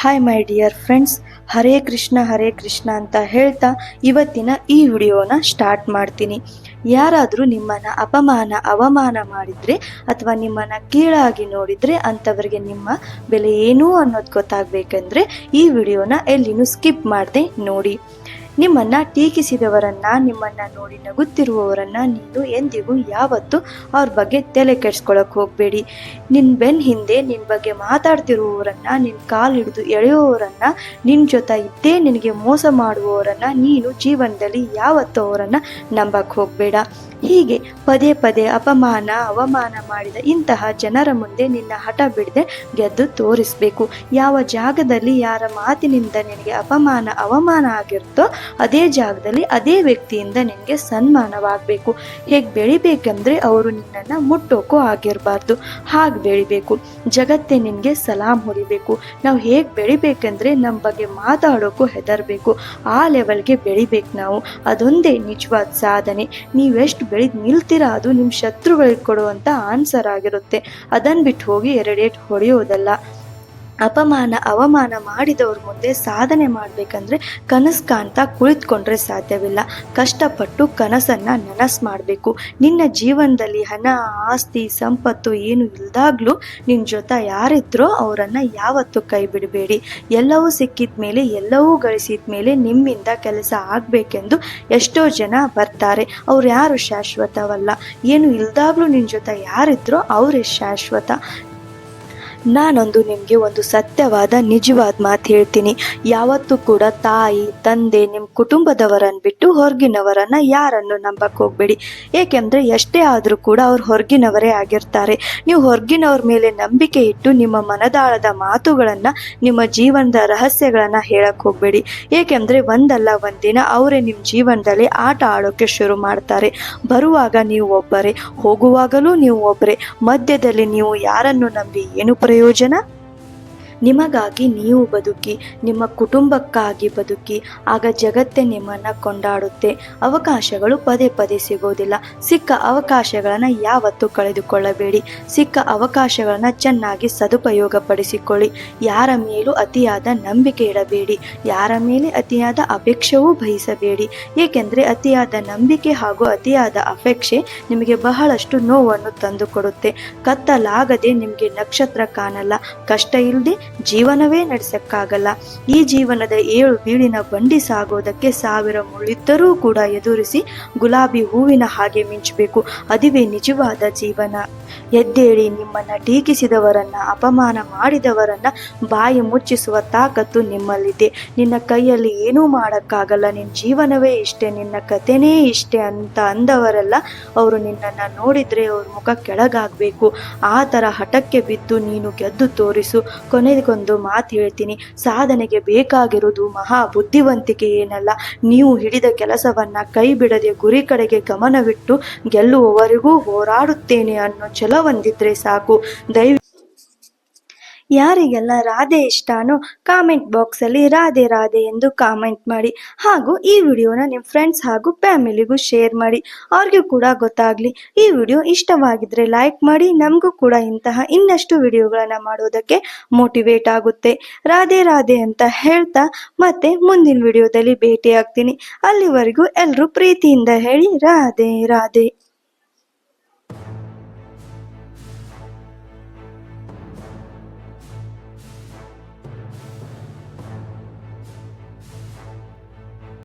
Hi my dear friends, Hare Krishna ಅಂತ ಹೇಳ್ತಾ ಇವತ್ತಿನ ಈ ವಿಡಿಯೋನ ಸ್ಟಾರ್ಟ್ ಮಾಡ್ತೀನಿ. ಯಾರಾದರೂ ನಿಮ್ಮನ್ನು ಅವಮಾನ ಮಾಡಿದರೆ ಅಥವಾ ನಿಮ್ಮನ್ನು ಕೀಳಾಗಿ ನೋಡಿದರೆ ಅಂಥವ್ರಿಗೆ ನಿಮ್ಮ ಬೆಲೆ ಏನು ಅನ್ನೋದು ಗೊತ್ತಾಗಬೇಕಂದ್ರೆ ಈ ವಿಡಿಯೋನ ಎಲ್ಲಿನೂ ಸ್ಕಿಪ್ ಮಾಡದೆ ನೋಡಿ. ನಿಮ್ಮನ್ನು ಟೀಕಿಸಿದವರನ್ನ, ನಿಮ್ಮನ್ನು ನೋಡಿ ನಗುತ್ತಿರುವವರನ್ನ ನೀನು ಎಂದಿಗೂ ಯಾವತ್ತೂ ಅವ್ರ ಬಗ್ಗೆ ತಲೆ ಕೆಡಿಸ್ಕೊಳಕ್ಕೆ ಹೋಗಬೇಡಿ. ನಿನ್ನ ಬೆನ್ನ ಹಿಂದೆ ನಿನ್ನ ಬಗ್ಗೆ ಮಾತಾಡ್ತಿರುವವರನ್ನ, ನಿನ್ನ ಕಾಲು ಹಿಡಿದು ಎಳೆಯುವವರನ್ನ, ನಿನ್ನ ಜೊತೆ ಇದ್ದೇ ನಿನಗೆ ಮೋಸ ಮಾಡುವವರನ್ನ ನೀನು ಜೀವನದಲ್ಲಿ ಯಾವತ್ತೂ ಅವರನ್ನು ನಂಬಕ್ಕೆ ಹೋಗಬೇಡ. ಹೀಗೆ ಪದೇ ಪದೇ ಅವಮಾನ ಮಾಡಿದ ಇಂತಹ ಜನರ ಮುಂದೆ ನಿನ್ನ ಹಠ ಬಿಡದೆ ಗೆದ್ದು ತೋರಿಸಬೇಕು. ಯಾವ ಜಾಗದಲ್ಲಿ ಯಾರ ಮಾತಿನಿಂದ ನಿನಗೆ ಅವಮಾನ ಆಗಿರುತ್ತೋ ಅದೇ ಜಾಗದಲ್ಲಿ ಅದೇ ವ್ಯಕ್ತಿಯಿಂದ ನಿನಗೆ ಸನ್ಮಾನವಾಗಬೇಕು. ಹೇಗೆ ಬೆಳಿಬೇಕಂದ್ರೆ ಅವರು ನಿನ್ನನ್ನು ಮುಟ್ಟೋಕ್ಕೂ ಆಗಿರಬಾರ್ದು, ಹಾಗೆ ಬೆಳಿಬೇಕು. ಜಗತ್ತೇ ನಿನಗೆ ಸಲಾಮ್ ಹೊಡಿಬೇಕು. ನಾವು ಹೇಗೆ ಬೆಳಿಬೇಕಂದ್ರೆ ನಮ್ಮ ಬಗ್ಗೆ ಮಾತಾಡೋಕ್ಕೂ ಹೆದರಬೇಕು. ಆ ಲೆವೆಲ್ಗೆ ಬೆಳಿಬೇಕು ನಾವು. ಅದೊಂದೇ ನಿಜವಾದ ಸಾಧನೆ. ನೀವೆಷ್ಟು ಬೆಳೆದು ನಿಲ್ತೀರಾ ಅದು ನಿಮ್ಮ ಶತ್ರುಗಳಿಗೆ ಕೊಡುವಂಥ ಆನ್ಸರ್ ಆಗಿರುತ್ತೆ. ಅದನ್ನು ಬಿಟ್ಟು ಹೋಗಿ ಎರಡೇಟು ಹೊಡೆಯೋದಲ್ಲ. ಅವಮಾನ ಮಾಡಿದವ್ರ ಮುಂದೆ ಸಾಧನೆ ಮಾಡಬೇಕಂದ್ರೆ ಕನಸು ಕಾಣ್ತಾ ಕುಳಿತುಕೊಂಡ್ರೆ ಸಾಧ್ಯವಿಲ್ಲ. ಕಷ್ಟಪಟ್ಟು ಕನಸನ್ನು ನನಸು ಮಾಡಬೇಕು. ನಿನ್ನ ಜೀವನದಲ್ಲಿ ಹಣ, ಆಸ್ತಿ, ಸಂಪತ್ತು ಏನು ಇಲ್ದಾಗ್ಲೂ ನಿನ್ನ ಜೊತೆ ಯಾರಿದ್ರೋ ಅವರನ್ನು ಯಾವತ್ತೂ ಕೈ ಬಿಡಬೇಡಿ. ಎಲ್ಲವೂ ಸಿಕ್ಕಿದ ಮೇಲೆ, ಎಲ್ಲವೂ ಗಳಿಸಿದ ಮೇಲೆ ನಿಮ್ಮಿಂದ ಕೆಲಸ ಆಗಬೇಕೆಂದು ಎಷ್ಟೋ ಜನ ಬರ್ತಾರೆ. ಅವ್ರು ಯಾರು ಶಾಶ್ವತವಲ್ಲ. ಏನು ಇಲ್ದಾಗ್ಲೂ ನಿನ್ನ ಜೊತೆ ಯಾರಿದ್ರೋ ಅವರೇ ಶಾಶ್ವತ. ನಾನೊಂದು ನಿಮಗೆ ಒಂದು ಸತ್ಯವಾದ ನಿಜವಾದ ಮಾತು ಹೇಳ್ತೀನಿ. ಯಾವತ್ತೂ ಕೂಡ ತಾಯಿ, ತಂದೆ, ನಿಮ್ಮ ಕುಟುಂಬದವರನ್ನು ಬಿಟ್ಟು ಹೊರಗಿನವರನ್ನು ಯಾರನ್ನು ನಂಬಕ್ಕೆ ಹೋಗಬೇಡಿ. ಏಕೆಂದರೆ ಎಷ್ಟೇ ಆದರೂ ಕೂಡ ಅವ್ರು ಹೊರಗಿನವರೇ ಆಗಿರ್ತಾರೆ. ನೀವು ಹೊರಗಿನವ್ರ ಮೇಲೆ ನಂಬಿಕೆ ಇಟ್ಟು ನಿಮ್ಮ ಮನದಾಳದ ಮಾತುಗಳನ್ನು, ನಿಮ್ಮ ಜೀವನದ ರಹಸ್ಯಗಳನ್ನು ಹೇಳಕ್ಕೆ ಹೋಗಬೇಡಿ. ಏಕೆಂದರೆ ಒಂದಲ್ಲ ಒಂದಿನ ಅವರೇ ನಿಮ್ಮ ಜೀವನದಲ್ಲಿ ಆಟ ಆಡೋಕ್ಕೆ ಶುರು ಮಾಡ್ತಾರೆ. ಬರುವಾಗ ನೀವು ಒಬ್ಬರೇ, ಹೋಗುವಾಗಲೂ ನೀವು ಒಬ್ಬರೇ. ಮಧ್ಯದಲ್ಲಿ ನೀವು ಯಾರನ್ನು ನಂಬಿ ಏನು ಪ್ರಯೋಜನ? ನಿಮಗಾಗಿ ನೀವು ಬದುಕಿ, ನಿಮ್ಮ ಕುಟುಂಬಕ್ಕಾಗಿ ಬದುಕಿ. ಆಗ ಜಗತ್ತೇ ನಿಮ್ಮನ್ನು ಕೊಂಡಾಡುತ್ತೆ. ಅವಕಾಶಗಳು ಪದೇ ಪದೇ ಸಿಗೋದಿಲ್ಲ. ಸಿಕ್ಕ ಅವಕಾಶಗಳನ್ನು ಯಾವತ್ತೂ ಕಳೆದುಕೊಳ್ಳಬೇಡಿ. ಸಿಕ್ಕ ಅವಕಾಶಗಳನ್ನು ಚೆನ್ನಾಗಿ ಸದುಪಯೋಗಪಡಿಸಿಕೊಳ್ಳಿ. ಯಾರ ಮೇಲೂ ಅತಿಯಾದ ನಂಬಿಕೆ ಇಡಬೇಡಿ. ಯಾರ ಮೇಲೆ ಅತಿಯಾದ ಅಪೇಕ್ಷೆಯೂ ಬಯಸಬೇಡಿ. ಏಕೆಂದರೆ ಅತಿಯಾದ ನಂಬಿಕೆ ಹಾಗೂ ಅತಿಯಾದ ಅಪೇಕ್ಷೆ ನಿಮಗೆ ಬಹಳಷ್ಟು ನೋವನ್ನು ತಂದುಕೊಡುತ್ತೆ. ಕತ್ತಲಾಗದೆ ನಿಮಗೆ ನಕ್ಷತ್ರ ಕಾಣಲ್ಲ. ಕಷ್ಟ ಇಲ್ಲದೆ ಜೀವನವೇ ನಡೆಸಕ್ಕಾಗಲ್ಲ. ಈ ಜೀವನದ 7 ಬೀಳಿನ ಬಂಡಿ ಸಾಗೋದಕ್ಕೆ 1000 ಮುಳ್ಳಿದ್ದರೂ ಕೂಡ ಎದುರಿಸಿ ಗುಲಾಬಿ ಹೂವಿನ ಹಾಗೆ ಮಿಂಚಬೇಕು. ಅದುವೇ ನಿಜವಾದ ಜೀವನ. ಎದ್ದೇಳಿ. ನಿಮ್ಮನ್ನು ಟೀಕಿಸಿದವರನ್ನ, ಅಪಮಾನ ಮಾಡಿದವರನ್ನ ಬಾಯಿ ಮುಚ್ಚಿಸುವ ತಾಕತ್ತು ನಿಮ್ಮಲ್ಲಿದೆ. ನಿನ್ನ ಕೈಯಲ್ಲಿ ಏನೂ ಮಾಡೋಕ್ಕಾಗಲ್ಲ, ನಿನ್ನ ಜೀವನವೇ ಇಷ್ಟೇ, ನಿನ್ನ ಕಥೆನೇ ಇಷ್ಟೇ ಅಂತ ಅಂದವರೆಲ್ಲ ಅವರು ನಿನ್ನನ್ನು ನೋಡಿದರೆ ಅವ್ರ ಮುಖ ಕೆಳಗಾಗಬೇಕು. ಆ ಥರ ಹಠಕ್ಕೆ ಬಿದ್ದು ನೀನು ಗೆದ್ದು ತೋರಿಸು. ಕೊನೆಗೊಂದು ಮಾತು ಹೇಳ್ತೀನಿ, ಸಾಧನೆಗೆ ಬೇಕಾಗಿರೋದು ಮಹಾ ಬುದ್ಧಿವಂತಿಕೆ ಏನಲ್ಲ, ನೀವು ಹಿಡಿದ ಕೆಲಸವನ್ನು ಕೈ ಬಿಡದೆ ಗುರಿ ಕಡೆಗೆ ಗಮನವಿಟ್ಟು ಗೆಲ್ಲುವವರೆಗೂ ಹೋರಾಡುತ್ತೇನೆ ಅನ್ನೋ ಛಲವೊಂದಿದ್ರೆ ಸಾಕು. ಯಾರಿಗೆಲ್ಲ ರಾಧೆ ಇಷ್ಟನೋ ಕಾಮೆಂಟ್ ಬಾಕ್ಸಲ್ಲಿ ರಾಧೆ ರಾಧೆ ಎಂದು ಕಾಮೆಂಟ್ ಮಾಡಿ. ಹಾಗೂ ಈ ವಿಡಿಯೋನ ನಿಮ್ಮ ಫ್ರೆಂಡ್ಸ್ ಹಾಗೂ ಫ್ಯಾಮಿಲಿಗೂ ಶೇರ್ ಮಾಡಿ, ಅವ್ರಿಗೂ ಕೂಡ ಗೊತ್ತಾಗಲಿ. ಈ ವಿಡಿಯೋ ಇಷ್ಟವಾಗಿದ್ದರೆ ಲೈಕ್ ಮಾಡಿ. ನಮಗೂ ಕೂಡ ಇಂತಹ ಇನ್ನಷ್ಟು ವಿಡಿಯೋಗಳನ್ನು ಮಾಡೋದಕ್ಕೆ ಮೋಟಿವೇಟ್ ಆಗುತ್ತೆ. ರಾಧೆ ರಾಧೆ ಅಂತ ಹೇಳ್ತಾ ಮತ್ತೆ ಮುಂದಿನ ವಿಡಿಯೋದಲ್ಲಿ ಭೇಟಿ ಆಗ್ತೀನಿ. ಅಲ್ಲಿವರೆಗೂ ಎಲ್ಲರೂ ಪ್ರೀತಿಯಿಂದ ಹೇಳಿ ರಾಧೆ ರಾಧೆ.